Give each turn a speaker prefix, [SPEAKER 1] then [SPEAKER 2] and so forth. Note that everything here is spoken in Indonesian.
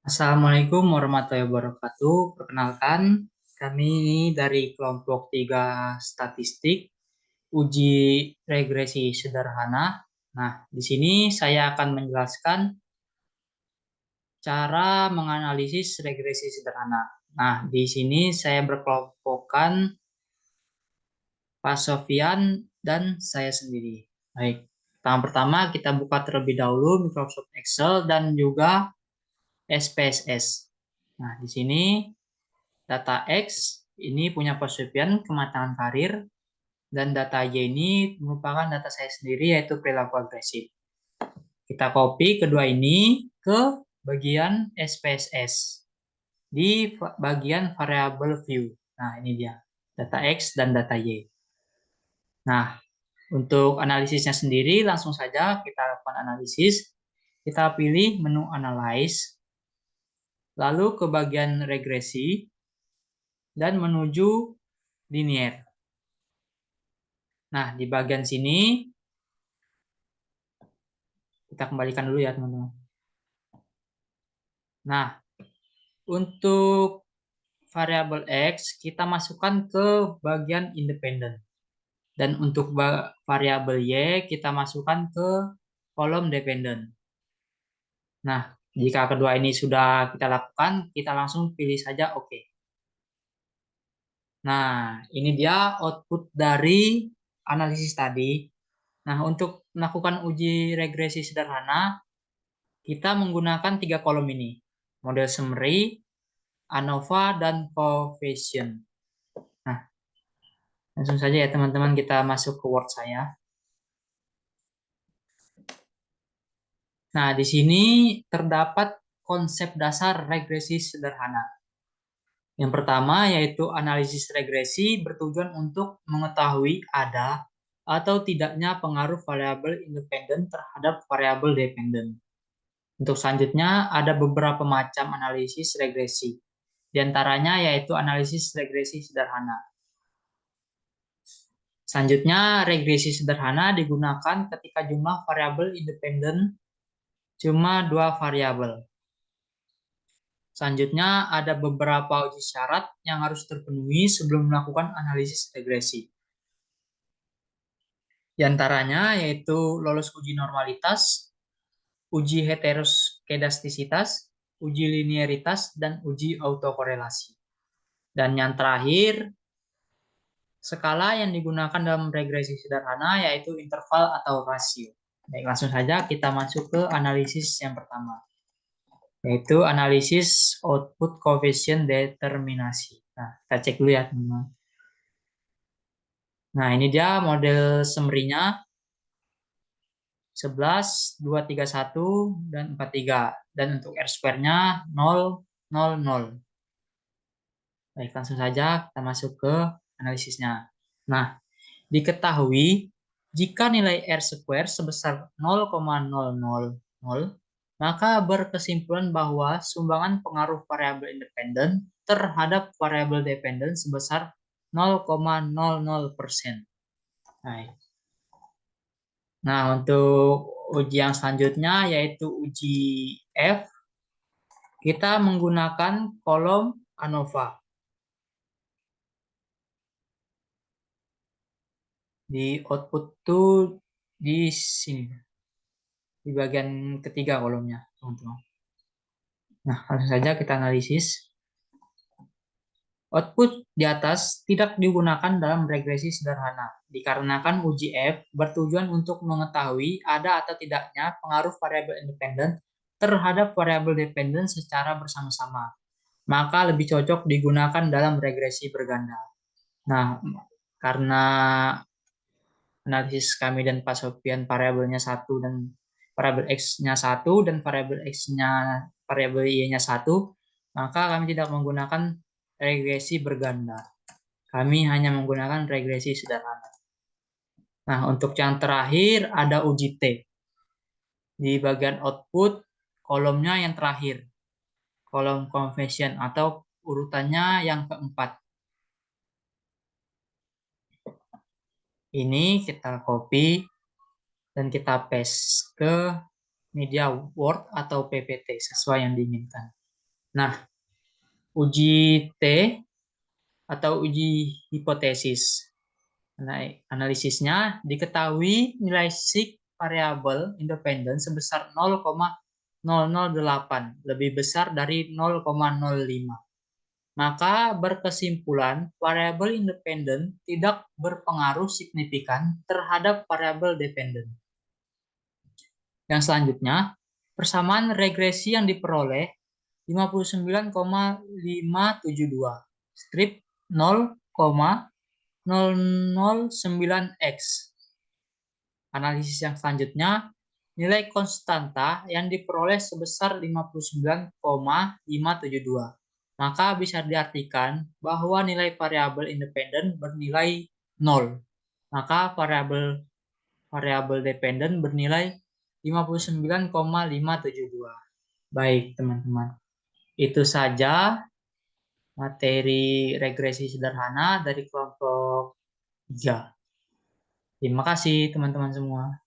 [SPEAKER 1] Assalamualaikum warahmatullahi wabarakatuh. Perkenalkan, kami dari kelompok 3 statistik uji regresi sederhana. Nah, di sini saya akan menjelaskan cara menganalisis regresi sederhana. Nah, di sini saya berkelompokkan Pak Sofyan dan saya sendiri. Baik, pertama kita buka terlebih dahulu Microsoft Excel dan juga SPSS. Nah, di sini data X ini punya Persepian kematangan karir, dan data Y ini merupakan data saya sendiri yaitu perilaku agresif. Kita copy kedua ini ke bagian SPSS di bagian variable view. Nah, ini dia data X dan data Y. Nah, untuk analisisnya sendiri langsung saja kita lakukan analisis. Kita pilih menu analyze, lalu ke bagian regresi dan menuju linear. Nah, di bagian sini kita kembalikan dulu ya, teman-teman. Nah, untuk variabel X, kita masukkan ke bagian independen. Dan untuk variabel Y, kita masukkan ke kolom dependen. Nah, jika kedua ini sudah kita lakukan, kita langsung pilih saja OK. Nah, ini dia output dari analisis tadi. Nah, untuk melakukan uji regresi sederhana, kita menggunakan 3 kolom ini. Model summary, ANOVA, dan coefficient. Nah, langsung saja ya teman-teman kita masuk ke Word saya. Nah, di sini terdapat konsep dasar regresi sederhana. Yang pertama yaitu analisis regresi bertujuan untuk mengetahui ada atau tidaknya pengaruh variabel independen terhadap variabel dependen. Untuk selanjutnya ada beberapa macam analisis regresi. Di antaranya yaitu analisis regresi sederhana. Selanjutnya, regresi sederhana digunakan ketika jumlah variabel independen cuma 2 variabel. Selanjutnya, ada beberapa uji syarat yang harus terpenuhi sebelum melakukan analisis regresi. Di antaranya yaitu lolos uji normalitas, uji heteroskedastisitas, uji linearitas, dan uji autokorelasi. Dan yang terakhir, skala yang digunakan dalam regresi sederhana yaitu interval atau rasio. Baik, langsung saja kita masuk ke analisis yang pertama, yaitu analisis output coefficient determinasi. Nah, kita cek dulu ya, teman-teman. Nah, ini dia model summary-nya 11, 231, dan 43. Dan untuk R-square-nya 0, 0, 0. Baik, langsung saja kita masuk ke analisisnya. Nah, diketahui jika nilai R-square sebesar 0,000, maka berkesimpulan bahwa sumbangan pengaruh variabel independen terhadap variabel dependen sebesar 0,00%. Nah, untuk uji yang selanjutnya yaitu uji F, kita menggunakan kolom ANOVA. Di output tuh di sini, di bagian ketiga kolomnya, teman-teman. Nah, langsung saja kita analisis. Output di atas tidak digunakan dalam regresi sederhana, dikarenakan uji F bertujuan untuk mengetahui ada atau tidaknya pengaruh variabel independen terhadap variabel dependen secara bersama-sama. Maka lebih cocok digunakan dalam regresi berganda. Nah, karena analisis kami dan Pak Sofian variabelnya 1 dan variabel X-nya 1 dan variabel X-nya variabel Y-nya 1, maka kami tidak menggunakan regresi berganda. Kami hanya menggunakan regresi sederhana. Nah, untuk yang terakhir ada uji T. Di bagian output, kolomnya yang terakhir. Kolom convention atau urutannya yang keempat. Ini kita copy dan kita paste ke media Word atau PPT sesuai yang diinginkan. Nah, uji T atau uji hipotesis. Analisisnya diketahui nilai sig variabel independen sebesar 0,008, lebih besar dari 0,05. Maka berkesimpulan variabel independen tidak berpengaruh signifikan terhadap variabel dependen. Yang selanjutnya, persamaan regresi yang diperoleh 59,572 strip 0,009x. Analisis yang selanjutnya, nilai konstanta yang diperoleh sebesar 59,572. Maka bisa diartikan bahwa nilai variabel independen bernilai 0. Maka variabel variabel dependen bernilai 59,572. Baik, teman-teman. Itu saja materi regresi sederhana dari kelompok 3. Terima kasih, teman-teman semua.